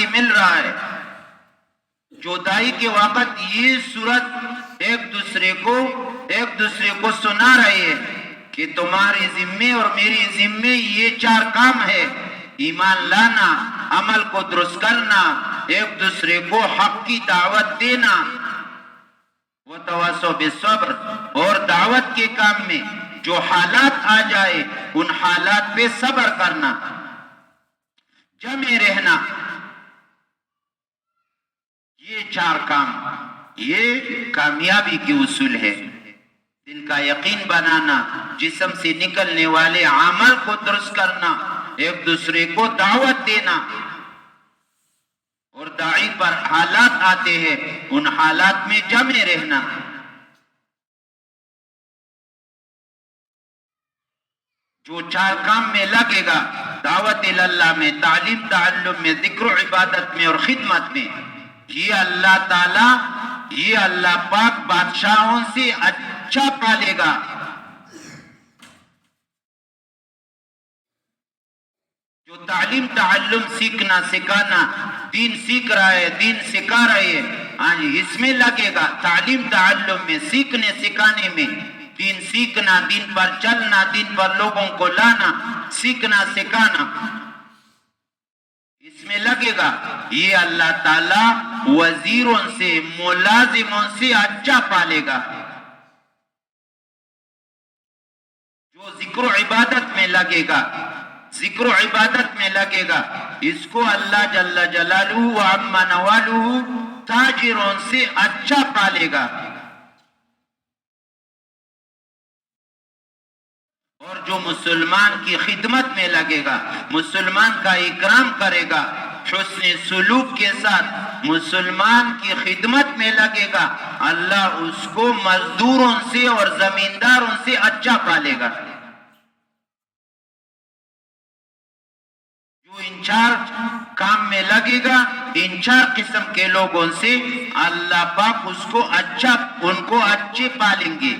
مل رہا ہے. جدائی کے وقت یہ صورت ایک دوسرے کو سنا رہی ہے کہ تمہاری ذمے اور میری ذمے یہ 4 کام ہے: ایمان لانا، عمل کو درست کرنا، ایک دوسرے کو حق کی دعوت دینا، وتواصوا بالصبر، اور دعوت کے کام میں جو حالات آ جائے ان حالات پہ صبر کرنا، جمع رہنا. یہ 4 کام، یہ کامیابی کے اصول ہے. دل کا یقین بنانا، جسم سے نکلنے والے عمل کو درست کرنا، ایک دوسرے کو دعوت دینا، اور داعی پر حالات آتے ہیں ان حالات میں جمع رہنا. جو 4 کام میں لگے گا، دعوت اللہ میں، تعلیم تعلم میں، ذکر و عبادت میں اور خدمت میں، یہ اللہ تعالی، یہ اللہ پاک بادشاہوں سے اچھا پالے گا. جو تعلیم تعلم سیکھنا سکھانا، دین سیکھ رہا ہے، دین سکھا رہے ہیں، اس میں لگے گا. تعلیم تعلم میں، سیکھنے سکھانے میں، دین سیکھنا، دین پر چلنا، دین پر لوگوں کو لانا، سیکھنا سکھانا، اس میں لگے گا. یہ اللہ تعالیٰ وزیروں سے، ملازموں سے اچھا پالے گا. جو ذکر و عبادت میں لگے گا، ذکر و عبادت میں لگے گا، اس کو اللہ جل جلالہ و عم نوالہ تاجروں سے اچھا پالے گا. اور جو مسلمان کی خدمت میں لگے گا، مسلمان کا اکرام کرے گا، حسن سلوک کے ساتھ مسلمان کی خدمت میں لگے گا، اللہ اس کو مزدوروں سے اور زمینداروں سے اچھا پالے گا. جو ان 4 کام میں لگے گا، ان 4 قسم کے لوگوں سے اللہ پاک اس کو اچھا، ان کو اچھے پالیں گے.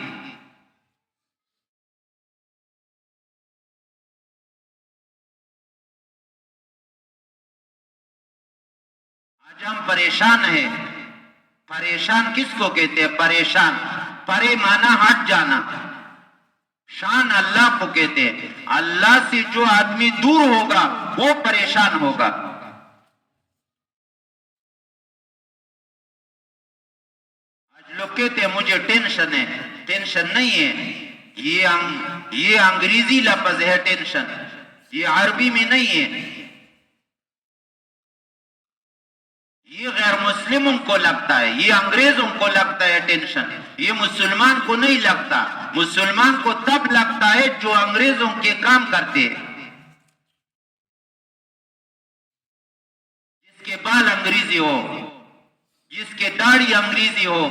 آج ہم پریشان ہیں. پریشان کس کو کہتے ہیں؟ پریشان، پرے مانا ہٹ جانا، شان اللہ کو کہتے ہیں. اللہ سے جو آدمی دور ہوگا وہ پریشان ہوگا. آج لوگ کہتے ہیں مجھے ٹینشن ہے. ٹینشن نہیں ہے، یہ انگریزی لفظ ہے ٹینشن، یہ عربی میں نہیں ہے. یہ غیر مسلموں کو لگتا ہے، یہ انگریزوں کو لگتا ہے ٹینشن، یہ مسلمان کو نہیں لگتا. مسلمان کو تب لگتا ہے جو انگریزوں کے کام کرتے ہیں، جس کے بال انگریزی ہو، جس کے داڑھی انگریزی ہو،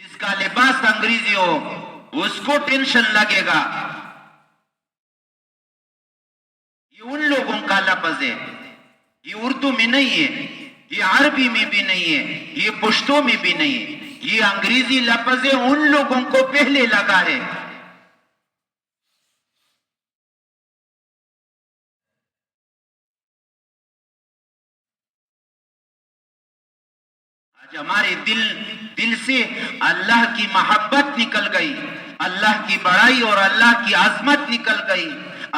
جس کا لباس انگریزی ہو، اس کو ٹینشن لگے گا. یہ ان لوگوں کا لفظ ہے، یہ اردو میں نہیں ہے، یہ عربی میں بھی نہیں ہے، یہ پشتو میں بھی نہیں ہے. یہ انگریزی لفظ ہے، ان لوگوں کو پہلے لگا ہے. آج ہمارے دل سے اللہ کی محبت نکل گئی، اللہ کی بڑائی اور اللہ کی عظمت نکل گئی،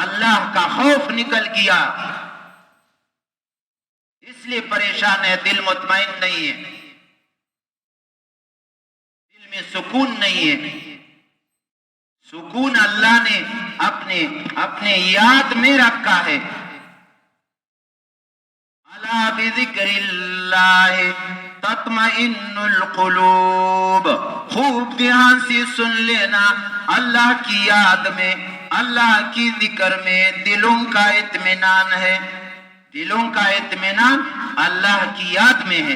اللہ کا خوف نکل گیا. اس لیے پریشان ہے، دل مطمئن نہیں ہے، دل میں سکون نہیں ہے. سکون اللہ نے اپنے یاد میں رکھا ہے. الا بذکر اللہ تطمئن القلوب. خوب دھیان سے سن لینا، اللہ کی یاد میں، اللہ کی ذکر میں دلوں کا اطمینان ہے. دلوں کا اطمینان اللہ کی یاد میں ہے.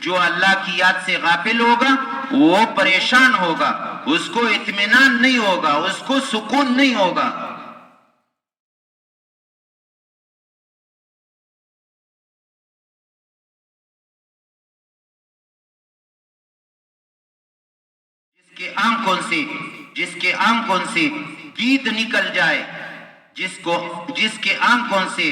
جو اللہ کی یاد سے غافل ہوگا وہ پریشان ہوگا، اس کو اطمینان نہیں ہوگا، اس کو سکون نہیں ہوگا. جس کے آنکھوں سے دید نکل جائے، جس کے آنکھوں سے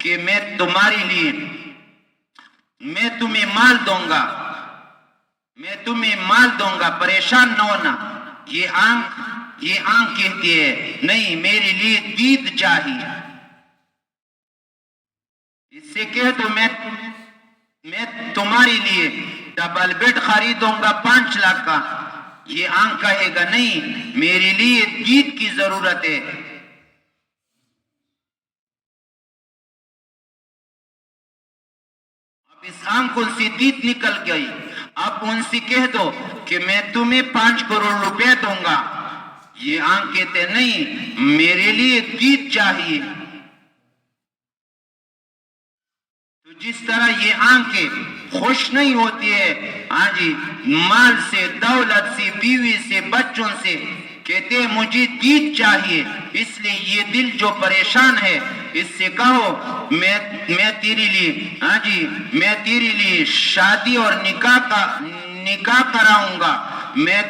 کہ میں تمہارے لیے میں تمہیں مال دوں گا پریشان نہ ہونا. یہ آنکھ کہتی ہے نہیں میرے لیے دید چاہیے. اس سے کہہ دو میں تمہارے لیے ڈبل بیڈ خریدوں گا 5 لاکھ کا. یہ آنکھ کہے گا نہیں میرے لیے دید کی ضرورت ہے. اس آنکھ ان سے دید نکل گئی. اب ان سے کہہ دو کہ میں تمہیں 5 کروڑ روپے دوں گا. یہ آنکھ کہتے نہیں میرے لیے دید چاہیے. تو جس طرح یہ آنکھیں خوش نہیں ہوتی ہے ہاں جی مال سے، دولت سے، بیوی سے، بچوں سے، کہتے ہیں مجھے دید چاہیے، اس لیے یہ دل جو پریشان ہے اس سے کہو میں تیرے لیے ہاں جی میں تیرے لیے شادی اور نکاح کراؤں گا، میں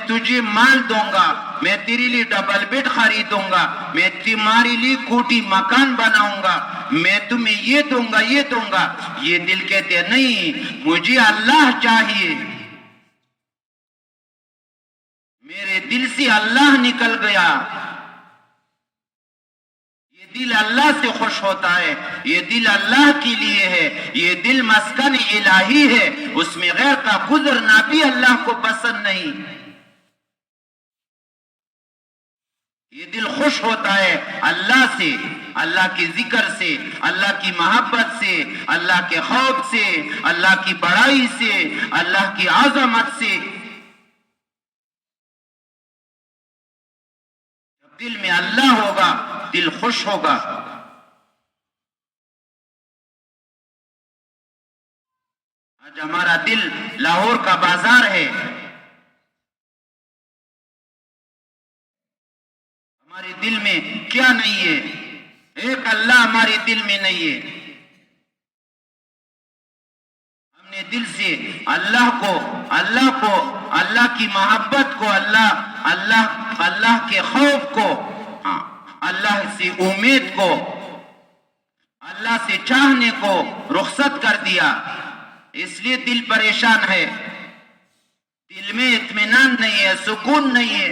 تجھے مال دوں گا، میں تیرے لیے ڈبل بیڈ خریدوں گا، میں تمہارے لیے کوٹھی مکان بناؤں گا، میں تمہیں یہ دوں گا یہ دوں گا. یہ دل کہتے ہیں نہیں مجھے اللہ چاہیے. میرے دل سے اللہ نکل گیا. یہ دل اللہ سے خوش ہوتا ہے، یہ دل اللہ کے لیے ہے، یہ دل مسکن الہی ہے، اس میں غیر کا گزرنا بھی اللہ کو پسند نہیں. یہ دل خوش ہوتا ہے اللہ سے، اللہ کے ذکر سے، اللہ کی محبت سے، اللہ کے خوف سے، اللہ کی بڑائی سے، اللہ کی عظمت سے. جب دل میں اللہ ہوگا دل خوش ہوگا. آج ہمارا دل لاہور کا بازار ہے، ہمارے دل میں کیا نہیں ہے؟ ایک اللہ ہمارے دل میں نہیں ہے. ہم نے دل سے اللہ کی محبت کو، اللہ کے خوف کو، اللہ سے امید کو، اللہ سے چاہنے کو رخصت کر دیا. اس لیے دل پریشان ہے، دل میں اطمینان نہیں ہے، سکون نہیں ہے.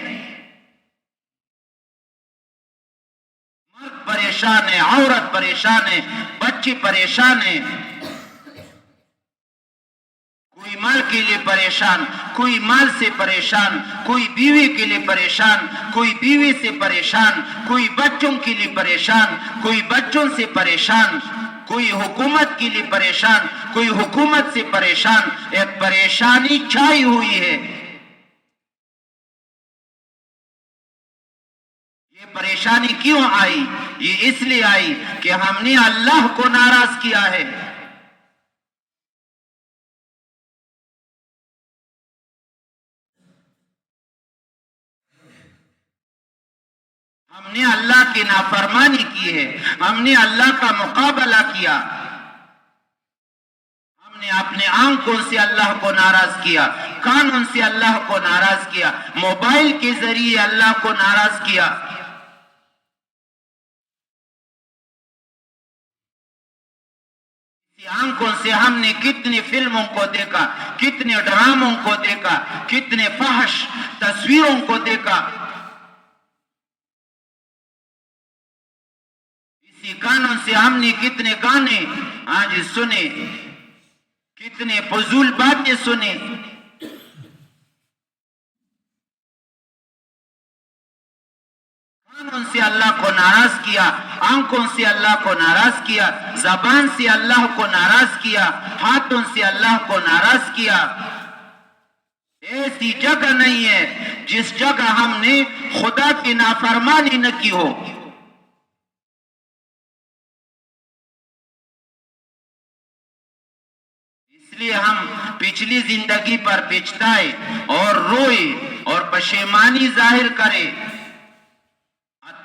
مرد پریشان ہے، عورت پریشان ہے، بچے پریشان ہیں. کوئی مال کے لیے پریشان، کوئی مال سے پریشان، کوئی بیوی کے لیے پریشان، کوئی بیوی سے پریشان، کوئی بچوں کے لیے پریشان، کوئی بچوں سے پریشان، کوئی حکومت کے لیے پریشان، کوئی حکومت سے پریشان. ایک پریشانی چھائی ہوئی ہے. یہ پریشانی کیوں آئی؟ یہ اس لیے آئی کہ ہم نے اللہ کو ناراض کیا ہے. ہم نے اللہ کی نافرمانی کی ہے، ہم نے اللہ کا مقابلہ کیا، ہم نے اپنے آنکھوں سے اللہ کو ناراض کیا، کانوں سے اللہ کو ناراض کیا، موبائل کے ذریعے اللہ کو ناراض کیا. آنکھوں سے ہم نے کتنی فلموں کو دیکھا، کتنے ڈراموں کو دیکھا، کتنے فحش تصویروں کو دیکھا. اسی کانوں سے ہم نے کتنے گانے آج سنے، کتنے فضول باتیں سنے. کانوں سے اللہ کو ناراض کیا، آنکھوں سے اللہ کو ناراض کیا، زبان سے اللہ کو ناراض کیا، ہاتھوں سے اللہ کو ناراض کیا. ایسی جگہ نہیں ہے جس جگہ ہم نے خدا کی نافرمانی نہ کی ہو. اس لیے ہم پچھلی زندگی پر پچھتائے اور روئے اور پشیمانی ظاہر کرے.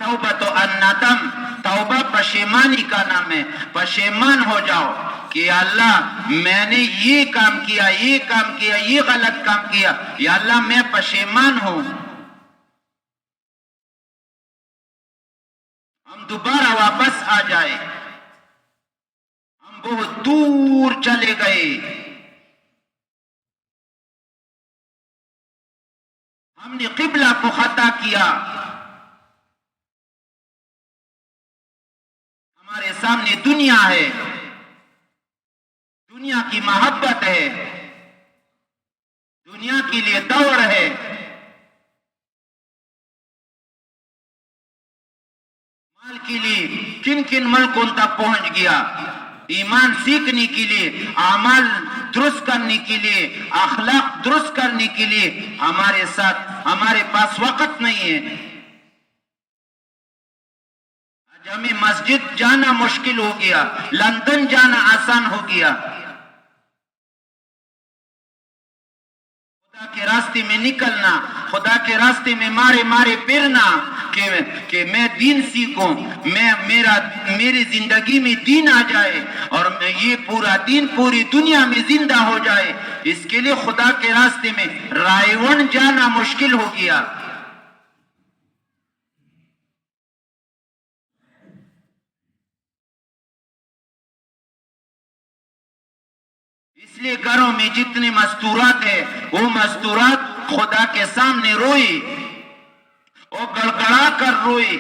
توبہ تو الندم، توبہ پشیمانی کا نام ہے. پشیمان ہو جاؤ، کہ یا اللہ میں نے یہ کام کیا، یہ غلط کام کیا، یا اللہ میں پشیمان ہوں. ہم دوبارہ واپس آ جائے. ہم بہت دور چلے گئے، ہم نے قبلہ کو خطا کیا. ہمارے سامنے دنیا ہے، دنیا کی محبت ہے، دنیا کے لیے دوڑ ہے. مال کے لیے کن کن ملکوں تک پہنچ گیا. ایمان سیکھنے کے لیے، اعمال درست کرنے کے لیے، اخلاق درست کرنے کے لیے ہمارے پاس وقت نہیں ہے. آج ہمیں مسجد جانا مشکل ہو گیا، لندن جانا آسان ہو گیا. خدا کے راستے میں نکلنا، خدا کے راستے میں مارے پھرنا کہ میں دین سیکھوں، میری زندگی میں دین آ جائے اور یہ پورا دین پوری دنیا میں زندہ ہو جائے. اس کے لیے خدا کے راستے میں رائیون جانا مشکل ہو گیا. اس لیے گھروں میں جتنے مستورات ہیں وہ مستورات خدا کے سامنے روئی، وہ گڑگڑا کر روئی،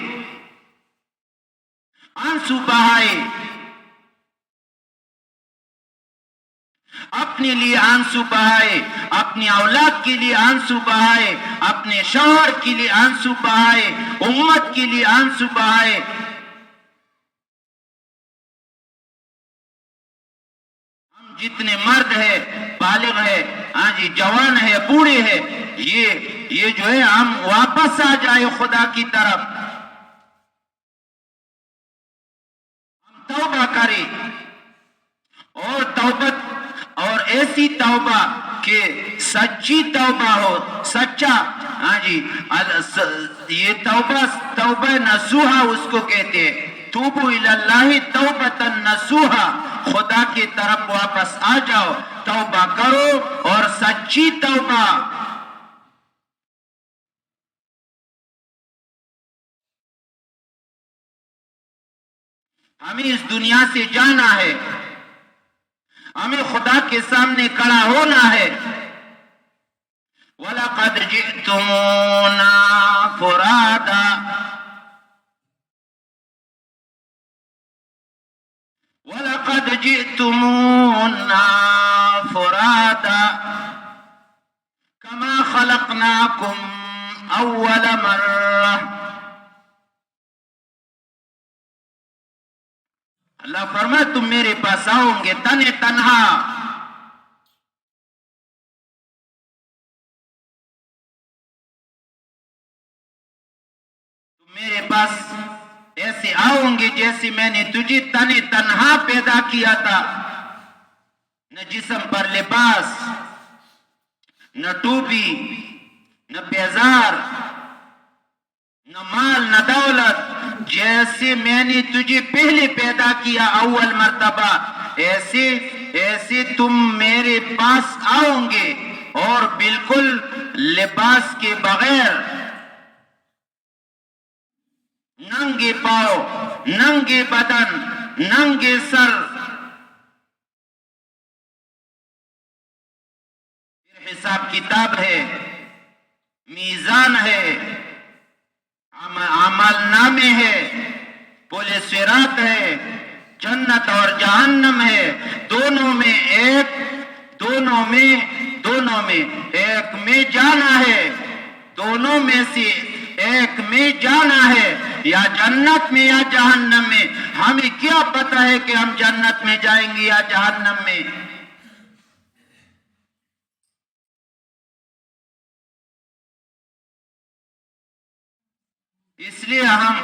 آنسو بہائے، اپنے لیے آنسو بہائے، اپنی اولاد کے لیے آنسو بہائے، اپنے شوہر کے لیے آنسو بہائے، امت کے لیے آنسو بہائے. ہم جتنے مرد ہیں، بالغ ہیں، جوان ہیں، بوڑھے ہیں، یہ جو ہے ہم واپس آ جائے خدا کی طرف. ہم توبہ کریں اور توبت اور ایسی توبہ کہ سچی توبہ ہو، سچا. یہ توبہ نصوحہ اس کو کہتے ہیں. توبو الاللہ توبتا نصوحہ، خدا کی طرف واپس آ جاؤ، توبہ کرو اور سچی توبہ. ہمیں اس دنیا سے جانا ہے، ہمیں خدا کے سامنے کھڑا ہونا ہے. وَلَقَدْ جِئْتُمُونَا فُرَادًا وَلَقَدْ جِئْتُمُونَا فُرَادًا كَمَا خَلَقْنَاكُمْ أَوَّلَ مَرَّةٍ. اللہ فرمائے تم میرے پاس آؤ گے تنہا. تم میرے پاس ایسے آؤ گے جیسے میں نے تجھے تنہا پیدا کیا تھا. نہ جسم پر لباس، نہ ٹوپی، نہ بیزار، نہ مال، نہ دولت. جیسے میں نے تجھے پہلے پیدا کیا اول مرتبہ، ایسے تم میرے پاس آؤ گے اور بالکل لباس کے بغیر، ننگے پاؤں، ننگے بدن، ننگے سر. حساب کتاب ہے، میزان ہے، عمل نامے ہے، پل صراط ہے، جنت اور جہنم ہے. دونوں میں ایک میں جانا ہے، دونوں میں سے ایک میں جانا ہے، یا جنت میں یا جہنم میں. ہمیں کیا پتہ ہے کہ ہم جنت میں جائیں گے یا جہنم میں؟ اس لیے ہم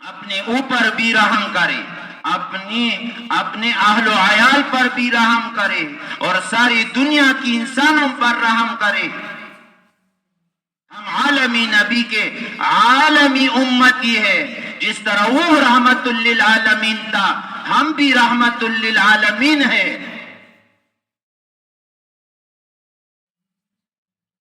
اپنے اوپر بھی رحم کریں، اپنے اہل و عیال پر بھی رحم کریں اور ساری دنیا کی انسانوں پر رحم کریں. ہم عالمی نبی کے عالمی امتی ہے. جس طرح وہ رحمت للعالمین تھا، ہم بھی رحمت للعالمین ہیں.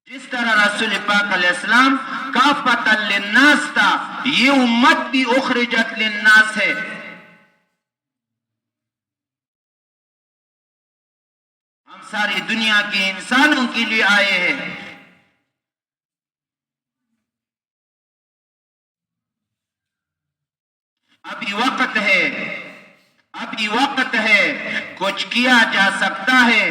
جس طرح رسول پاک علیہ السلام کافۃ للناس تھا، یہ امت بھی اخرجت للناس ہے. ہم ساری دنیا کے انسانوں کے لیے آئے ہیں. ابھی وقت ہے، ابھی وقت ہے، کچھ کیا جا سکتا ہے.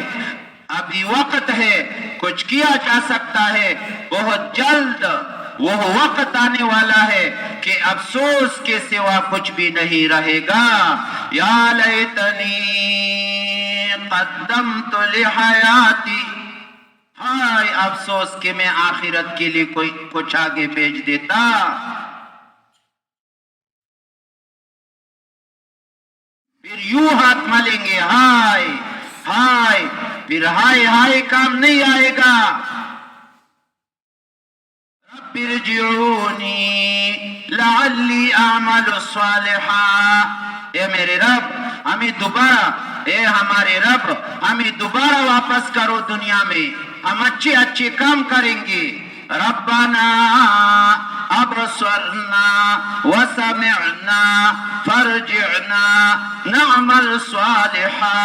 ابھی وقت ہے، کچھ کیا جا سکتا ہے. بہت جلد وہ وقت آنے والا ہے کہ افسوس کے سوا کچھ بھی نہیں رہے گا. یا لیتنی قدمت لحیاتی، ہائے افسوس کہ میں آخرت کے لیے کچھ آگے بھیج دیتا. پھر یوں ہاتھ ملیں گے، ہائے ہائے. پھر ہائے ہائے کام نہیں آئے گا. رب ارجعونی لعلی اعمل صالحا، اے میرے رب ہمیں دوبارہ، اے ہمارے رب ہمیں دوبارہ واپس کرو دنیا میں، ہم اچھے اچھے کام کریں گے. ربنا ابصرنا وسمعنا فارجعنا نعمل صالحا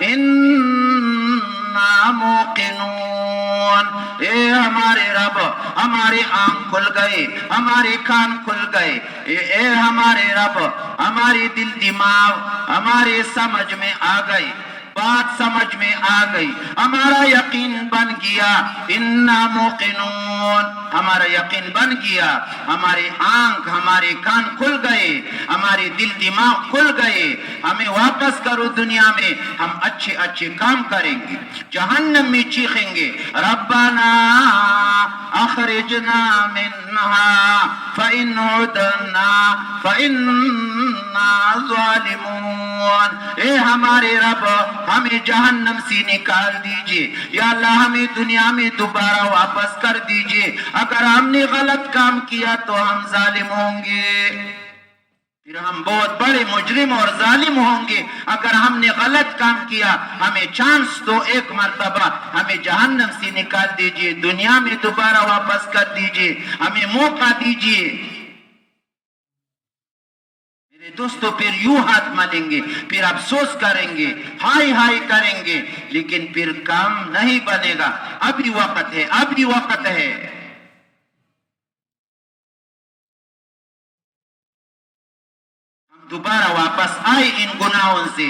انا موقنون. اے ہمارے رب ہمارے آنکھ کھل گئے، ہمارے کان کھل گئے. اے ہمارے رب ہمارے دل دماغ ہمارے سمجھ میں آ گئی، بات سمجھ میں آ گئی، ہمارا یقین بن گیا. انا موقنون، ہمارا یقین بن گیا. ہمارے آنکھ ہمارے کان کھل گئے، ہمارے دل دماغ کھل گئے. ہمیں واپس کرو دنیا میں، ہم اچھے اچھے کام کریں گے. جہنم میں چیخیں گے ربنا اخرجنا منها فإن عدنا فإنا ظالمون. اے ہمارے رب ہمیں جہنم سے نکال دیجئے، یا اللہ ہمیں دنیا میں دوبارہ واپس کر دیجئے. اگر ہم نے غلط کام کیا تو ہم ظالم ہوں گے، پھر ہم بہت بڑے مجرم اور ظالم ہوں گے. اگر ہم نے غلط کام کیا ہمیں چانس دو، ایک مرتبہ ہمیں جہنم سے نکال دیجئے، دنیا میں دوبارہ واپس کر دیجئے، ہمیں موقع دیجئے. میرے دوستو پھر یوں ہاتھ ملیں گے، پھر افسوس کریں گے، ہائے ہائے کریں گے، لیکن پھر کام نہیں بنے گا. ابھی وقت ہے، ابھی وقت ہے. دوبارہ واپس آئے ان گناہوں سے،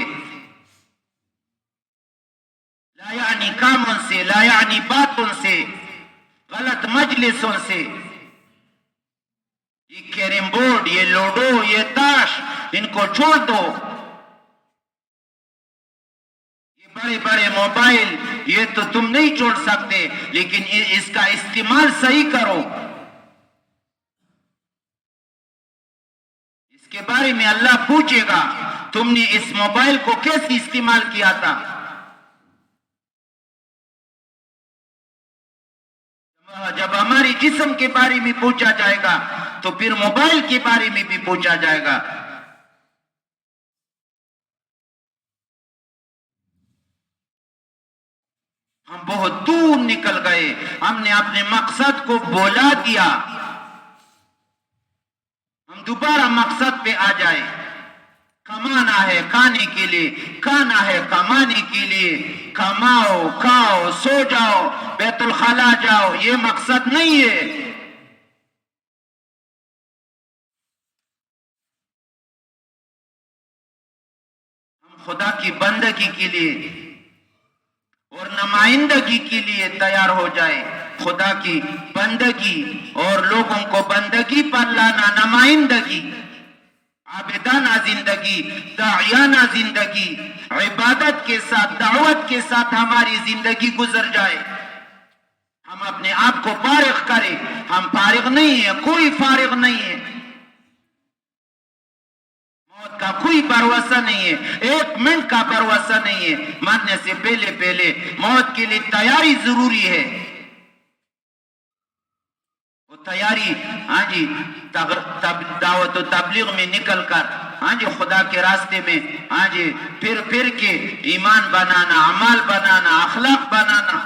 لا یعنی کاموں سے، لا یعنی باتوں سے، غلط مجلسوں سے. یہ کیرم بورڈ، یہ لوڈو، یہ تاش، ان کو چھوڑ دو. یہ بڑے بڑے موبائل، یہ تو تم نہیں چھوڑ سکتے، لیکن اس کا استعمال صحیح کرو. اس کے بارے میں اللہ پوچھے گا تم نے اس موبائل کو کیسے استعمال کیا تھا. جب ہماری جسم کے بارے میں پوچھا جائے گا تو پھر موبائل کے بارے میں بھی پوچھا جائے گا. ہم بہت دور نکل گئے، ہم نے اپنے مقصد کو بھلا دیا. ہم دوبارہ مقصد پہ آ جائے. کمانا ہے کھانے کے لیے، کھانا ہے کمانے کے لیے. کماؤ، کھاؤ، سو جاؤ، بیت الخلا جاؤ، یہ مقصد نہیں ہے. ہم خدا کی بندگی کے لیے اور نمائندگی کے لیے تیار ہو جائے. خدا کی بندگی اور لوگوں کو بندگی پر لانا، نمائندگی، عابدانہ زندگی، داعیانہ زندگی، عبادت کے ساتھ، دعوت کے ساتھ ہماری زندگی گزر جائے. ہم اپنے آپ کو فارغ کریں. ہم فارغ نہیں ہیں، کوئی فارغ نہیں ہے. موت کا کوئی بھروسہ نہیں ہے، ایک منٹ کا بھروسہ نہیں ہے. مرنے سے پہلے پہلے موت کے لیے تیاری ضروری ہے. وہ تیاری، ہاں جی، دعوت و تبلیغ میں نکل کر ہاں جی خدا کے راستے میں ہاں جی پھر کے ایمان بنانا، عمال بنانا، اخلاق بنانا.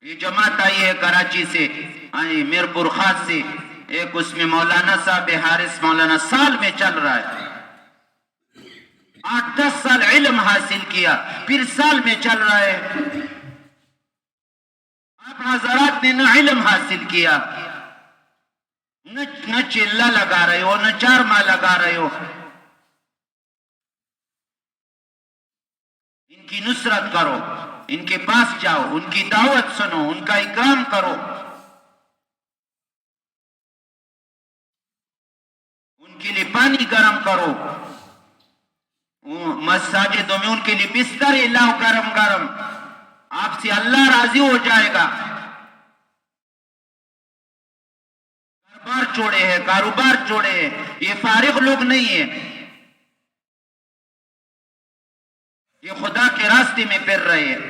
یہ جماعت آئی ہے کراچی سے، ہاں جی میرپور خاص سے، ایک اس میں مولانا صاحب حارث مولانا سال میں چل رہا ہے، 8-10 سال علم حاصل کیا، پھر سال میں چل رہا ہے. آپ حضرات نے نہ علم حاصل کیا، نہ چلہ لگا رہے ہو، نہ 4 ماہ لگا رہے ہو. ان کی نصرت کرو، ان کے پاس جاؤ، ان کی دعوت سنو، ان کا اکرام کرو، ان کے لیے پانی گرم کرو، مساجدوں میں ان کے لیے بستر لاؤ گرم گرم. آپ سے اللہ راضی ہو جائے گا. کاروبار چھوڑے ہیں، یہ فارغ لوگ نہیں ہیں، یہ خدا کے راستے میں پھر رہے ہیں،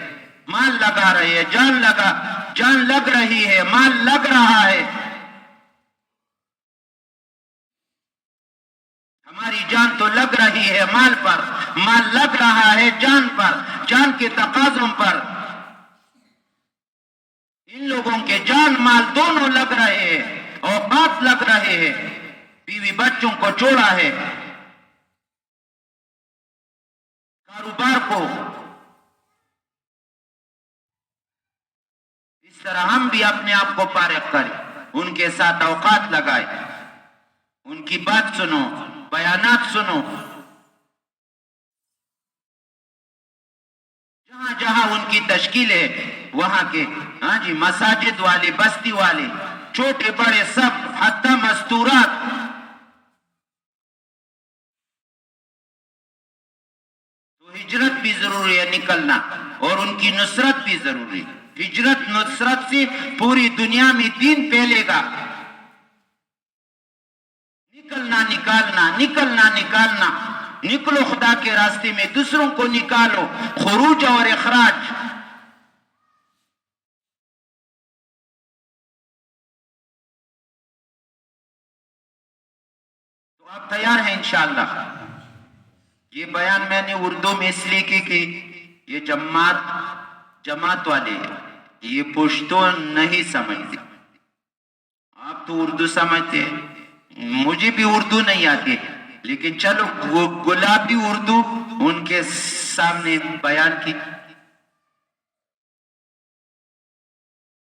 مال لگا رہے ہیں، جان لگ رہی ہے، مال لگ رہا ہے. ہماری جان تو لگ رہی ہے مال پر، مال لگ رہا ہے جان پر، جان کے تقاضوں پر. ان لوگوں کے جان مال دونوں لگ رہے ہیں، اوقات لگ رہے ہیں، بیوی بچوں کو چھوڑا ہے، کاروبار کو. اس طرح ہم بھی اپنے آپ کو فارغ کریں، ان کے ساتھ اوقات لگائیں، ان کی بات سنو، بیانات سنو. جہاں جہاں ان کی تشکیل ہے وہاں کے ہاں جی مساجد والے، بستی والے، چھوٹے بڑے سب، حتی مستورات، تو ہجرت بھی ضروری ہے نکلنا، اور ان کی نصرت بھی ضروری. ہجرت نصرت سے پوری دنیا میں دین پھیلے گا. نکلنا، نکلو خدا کے راستے میں، دوسروں کو نکالو، خروج اور اخراج. تو آپ تیار ہیں انشاءاللہ؟ یہ بیان میں نے اردو میں اس لیے کی کہ یہ جماعت والے ہیں، یہ پشتو نہیں سمجھتے. آپ تو اردو سمجھتے ہیں، مجھے بھی اردو نہیں آتی، لیکن چلو وہ گلابی اردو ان کے سامنے بیان کی.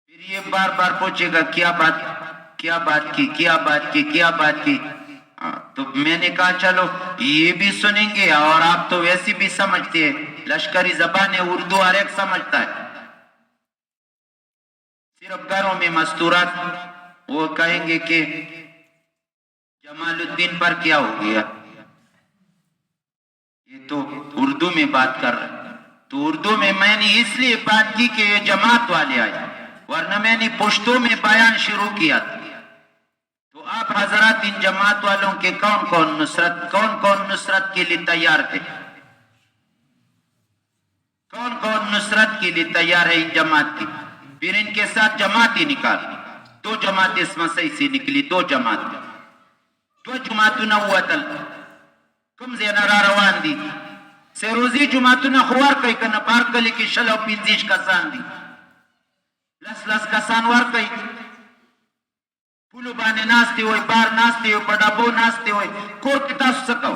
پھر یہ بار بار پوچھے گا کیا بات کی. تو میں نے کہا چلو یہ بھی سنیں گے، اور آپ تو ویسی بھی سمجھتے ہیں، لشکری زبان ہے اردو ہر ایک سمجھتا ہے. صرف گھروں میں مستورات، وہ کہیں گے کہ جمال الدین پر کیا ہو گیا، یہ تو اردو میں بات کر رہے. تو اردو میں نے اس لیے بات کی کہ یہ جماعت والے آئے، ورنہ میں نے پشتو میں بیان شروع کیا تھا. تو آپ حضرات ان جماعت والوں کے کون کون نصرت کے لیے تیار تھے؟ کون نصرت کے لیے تیار ہے ان جماعت کی؟ پھر ان کے ساتھ جماعت ہی نکال. 2 جماعت اس مسئلے سے نکلی، 2 جماعتنا وطل کم زینا را روان دی. سیروزی جماعتنا خوار کئی کنا پارکلی کی شلو 50 کسان دی، لس کسان وار کئی پولو بانے ناستے ہوئے، بار ناستے ہوئے، پڑابو ناستے ہوئے، کور کتا سکو